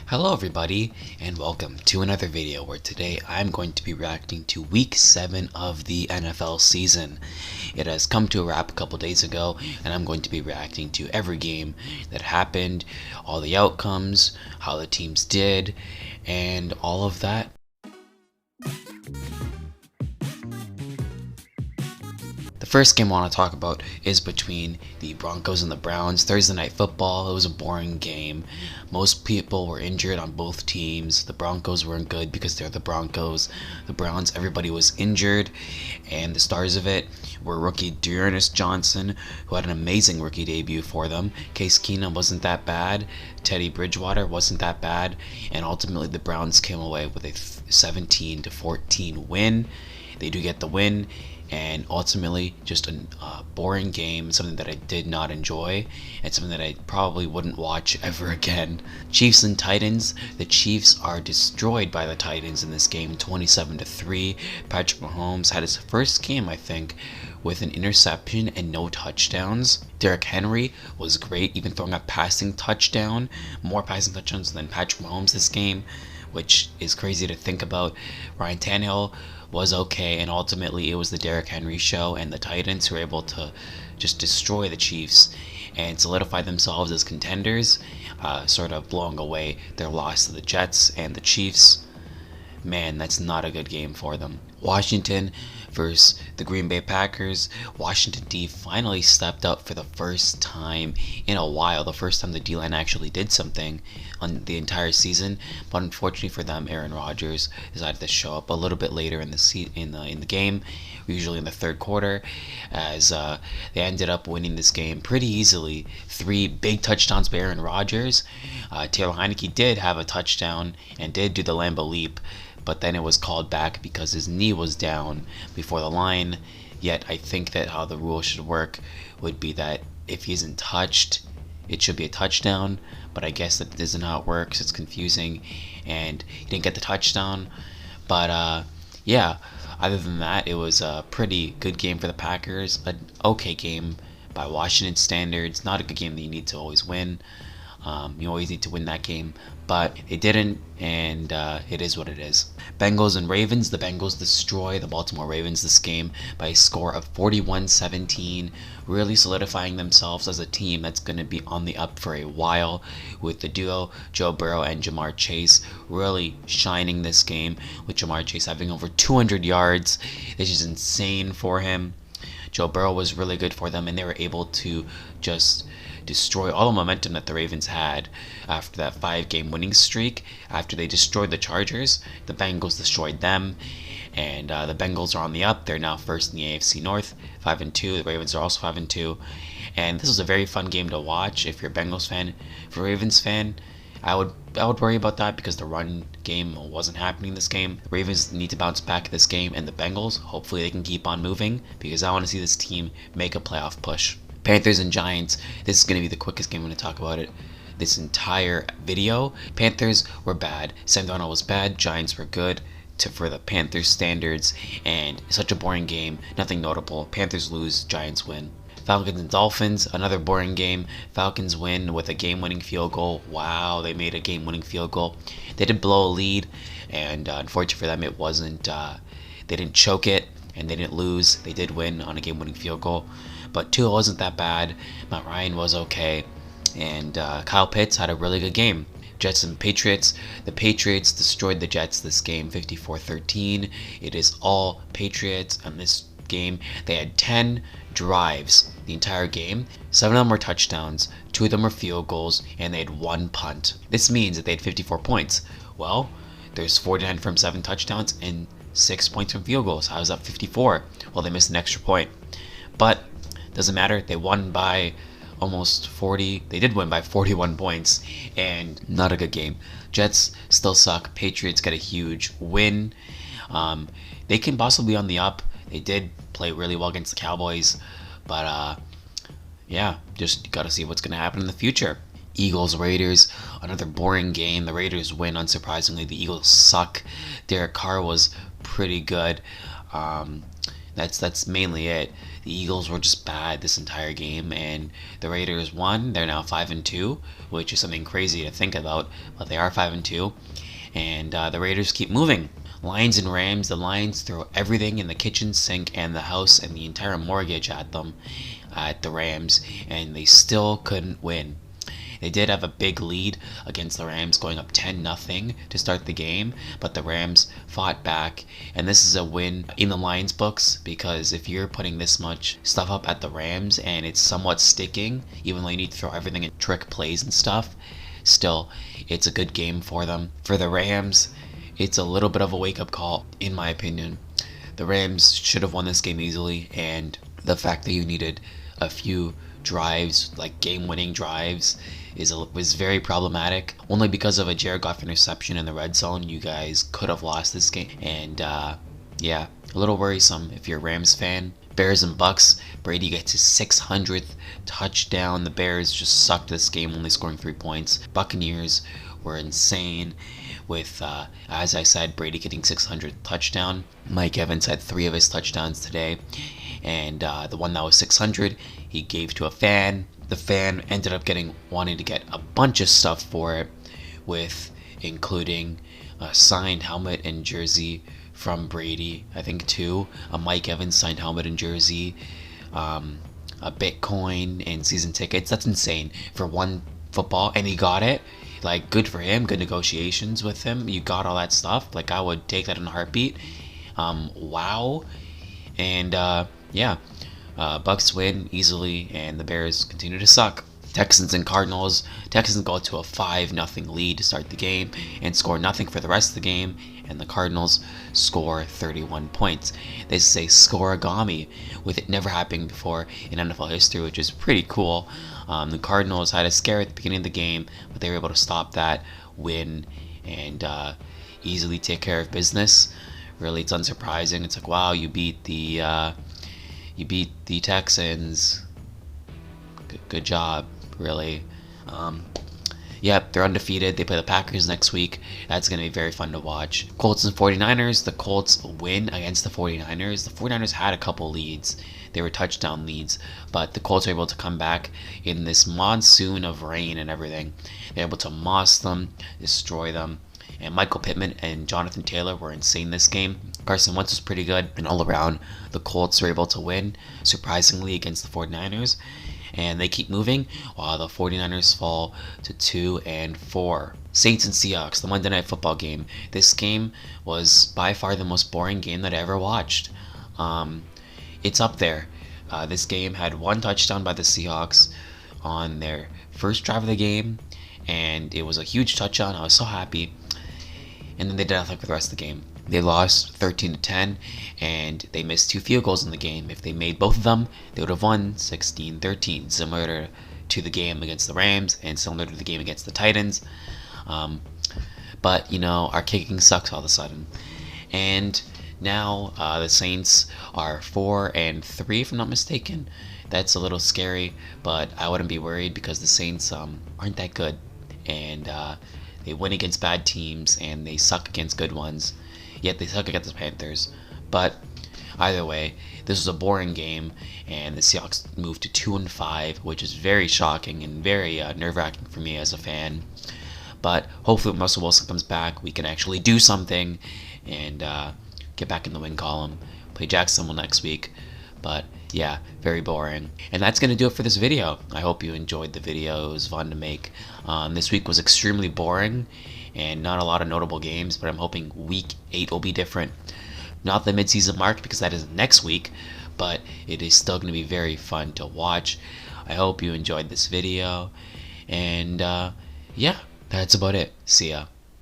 Hello everybody, and welcome to another video where today I'm going to be reacting to week 7 of the NFL season. It has come to a wrap a couple days ago, and I'm going to be reacting to every game that happened, all the outcomes, how the teams did, and all of that. The first game I want to talk about is between the Broncos and the Browns. Thursday Night Football. It was a boring game. Most people were injured on both teams. The Broncos weren't good because they're the Broncos. The Browns, everybody was injured, and the stars of it were rookie Dearness Johnson, who had an amazing rookie debut for them. Case Keenum wasn't that bad. Teddy Bridgewater wasn't that bad, and ultimately the Browns came away with a 17-14 win. They do get the win. And ultimately, just a boring game, something that I did not enjoy, and something that I probably wouldn't watch ever again. Chiefs and Titans. The Chiefs are destroyed by the Titans in this game, 27-3. Patrick Mahomes had his first game, I think, with an interception and no touchdowns. Derrick Henry was great, even throwing a passing touchdown, more passing touchdowns than Patrick Mahomes this game, which is crazy to think about. Ryan Tannehill was okay, and ultimately it was the Derrick Henry show, and the Titans who were able to just destroy the Chiefs and solidify themselves as contenders, sort of blowing away their loss to the Jets and the Chiefs. Man, that's not a good game for them. Washington versus the Green Bay Packers. Washington D finally stepped up for the first time in a while. The first time the D-line actually did something on the entire season. But unfortunately for them, Aaron Rodgers decided to show up a little bit later in the game, usually in the third quarter, as they ended up winning this game pretty easily. 3 big touchdowns by Aaron Rodgers. Taylor Heinicke did have a touchdown and did do the Lambeau leap, but then it was called back because his knee was down before the line. Yet I think that how the rule should work would be that if he isn't touched, it should be a touchdown, but I guess that isn't how it works. It's confusing, and he didn't get the touchdown. But yeah, other than that, it was a pretty good game for the Packers. An okay game by Washington standards. Not a good game that you need to always win. You always need to win that game, but they didn't, and it is what it is. Bengals and Ravens. The Bengals destroy the Baltimore Ravens this game by a score of 41-17, really solidifying themselves as a team that's going to be on the up for a while, with the duo Joe Burrow and Jamar Chase really shining this game, with Jamar Chase having over 200 yards. This is insane for him. Joe Burrow was really good for them, and they were able to just destroy all the momentum that the Ravens had after that 5-game winning streak. After they destroyed the Chargers, the Bengals destroyed them, and the Bengals are on the up. They're now first in the AFC North, 5-2. The Ravens are also 5-2, and this was a very fun game to watch if you're a Bengals fan. If you're a Ravens fan, I would worry about that because the run game wasn't happening this game. The Ravens need to bounce back this game, and the Bengals, hopefully they can keep on moving, because I want to see this team make a playoff push. Panthers and Giants. This is going to be the quickest game I'm going to talk about it this entire video. Panthers were bad. Sam Darnold was bad. Giants were good for the Panthers standards, and such a boring game. Nothing notable. Panthers lose. Giants win. Falcons and Dolphins, another boring game. Falcons win with a game-winning field goal. Wow, they made a game-winning field goal. They did blow a lead, and unfortunately for them, it wasn't. They didn't choke it, and they didn't lose. They did win on a game-winning field goal, but Tua wasn't that bad. Matt Ryan was okay, and Kyle Pitts had a really good game. Jets and Patriots. The Patriots destroyed the Jets this game, 54-13. It is all Patriots on this game. They had 10 drives the entire game. 7 of them were touchdowns, 2 of them were field goals, and they had 1 punt. This means that they had 54 points. Well, there's 49 from 7 touchdowns and 6 points from field goals. How is that 54? Well, they missed an extra point, but doesn't matter. They won by almost 40. They did win by 41 points, and not a good game. Jets still suck. Patriots get a huge win. They can possibly be on the up. They did play really well against the Cowboys, but yeah, just gotta see what's gonna happen in the future. Eagles Raiders, another boring game. The Raiders win, unsurprisingly. The Eagles suck. Derek Carr was pretty good. That's mainly it. The Eagles were just bad this entire game, and the Raiders won. They're now 5-2, which is something crazy to think about, but they are 5-2, and the Raiders keep moving. Lions and Rams. The Lions throw everything in the kitchen sink and the house and the entire mortgage at them, at the Rams, and they still couldn't win. They did have a big lead against the Rams, going up 10-0 to start the game, but the Rams fought back, and this is a win in the Lions books, because if you're putting this much stuff up at the Rams and it's somewhat sticking, even though you need to throw everything in trick plays and stuff, still, it's a good game for them. For the Rams, it's a little bit of a wake-up call, in my opinion. The Rams should have won this game easily, and the fact that you needed a few drives, like game-winning drives, was very problematic. Only because of a Jared Goff interception in the red zone, you guys could have lost this game. And yeah, a little worrisome if you're a Rams fan. Bears and Bucks. Brady gets his 600th touchdown. The Bears just sucked this game, only scoring 3 points. Buccaneers were insane with, as I said, Brady getting 600th touchdown. Mike Evans had 3 of his touchdowns today, and the one that was 600 he gave to a fan. The fan ended up wanting to get a bunch of stuff for it, with including a signed helmet and jersey from Brady, I think 2, a Mike Evans signed helmet and jersey, a Bitcoin and season tickets. That's insane for one football, and he got it. Like, good for him, good negotiations with him. You got all that stuff. Like, I would take that in a heartbeat. Wow. And yeah, Bucks win easily, and the Bears continue to suck. Texans and Cardinals. Texans go to a 5-0 lead to start the game and score nothing for the rest of the game, and the Cardinals score 31 points. This is a scoregami, with it never happening before in NFL history, which is pretty cool. The Cardinals had a scare at the beginning of the game, but they were able to stop that, win, and easily take care of business. Really, it's unsurprising. It's like, wow, you beat the Texans. Good job, really. Yep, they're undefeated. They play the Packers next week. That's going to be very fun to watch. Colts and 49ers. The Colts win against the 49ers. The 49ers had a couple leads. They were touchdown leads, but the Colts were able to come back in this monsoon of rain and everything. They're able to moss them, destroy them. And Michael Pittman and Jonathan Taylor were insane this game. Carson Wentz was pretty good, and all around, the Colts were able to win, surprisingly, against the 49ers. And they keep moving, while the 49ers fall to 2-4. Saints and Seahawks, the Monday Night Football game. This game was by far the most boring game that I ever watched. It's up there. This game had 1 touchdown by the Seahawks on their first drive of the game, and it was a huge touchdown. I was so happy. And then they did nothing for the rest of the game. They lost 13-10, and they missed 2 field goals in the game. If they made both of them, they would have won 16-13, similar to the game against the Rams and similar to the game against the Titans. But, our kicking sucks all of a sudden. And now the Saints are 4-3, if I'm not mistaken. That's a little scary, but I wouldn't be worried because the Saints aren't that good. And they win against bad teams, and they suck against good ones. Yet they suck against the Panthers. But either way, this was a boring game, and the Seahawks moved to 2-5, which is very shocking and very nerve-wracking for me as a fan. But hopefully when Russell Wilson comes back, we can actually do something and get back in the win column. Play Jacksonville next week. But yeah, very boring. And that's going to do it for this video. I hope you enjoyed the video. It was fun to make. This week was extremely boring and not a lot of notable games, but I'm hoping week 8 will be different. Not the midseason mark, because that is next week, but it is still going to be very fun to watch. I hope you enjoyed this video, and yeah, that's about it. See ya.